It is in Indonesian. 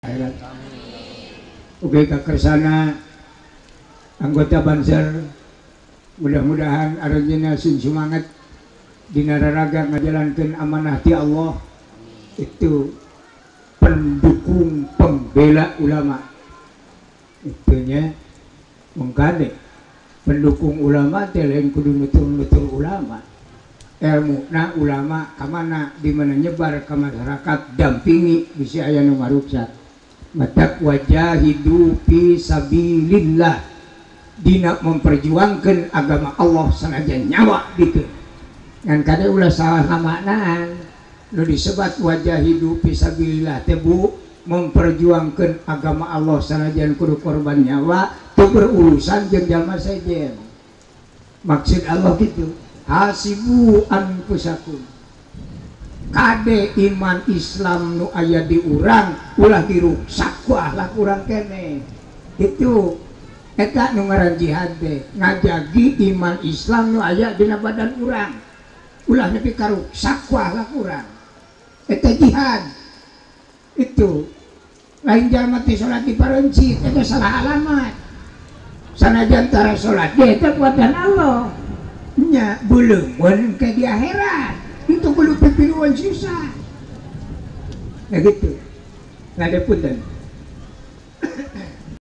akhirat. Ugi kakersana anggota Banser, mudah-mudahan arejina sin semangat dina raraga ngajalankeun amanah ti Allah, itu pendukung pembela ulama. Itunya mengkade pendukung ulama teh lain kudu nutur-nutur ulama. Ilmuna ulama kamana di mana nyebar ke masyarakat, dampingi bisa aya nu ngaruksa. Matak wajahidu fi sabilillah, dina memperjuangkan agama Allah sanajan nyawa dikeun. Ngan kade ulah salah namanaan nu disebat wajahidu fi sabilillah teh Bu, memperjuangkan agama Allah sanajan kudu korban nyawa teu berurusan jeung jalma sejen. Maksud Allah gitu, hasibu anfusakum, kade iman Islam nu aya di urang ulah diruksak ku akhlak urang keneh. Itu eta nu ngaran jihad teh, ngajagi iman Islam nu aya dina badan urang ulah nepi karuksak ku akhlak urang. Eta jihad. Itu lain jalma teh salat di parencit, eta salah alamat. Sanajan tara salat ge eta buatan Allah nya beuleumkeun ke di akhirat, itu kudu pipiruan sisa. Nah gitu. Ngadepunten.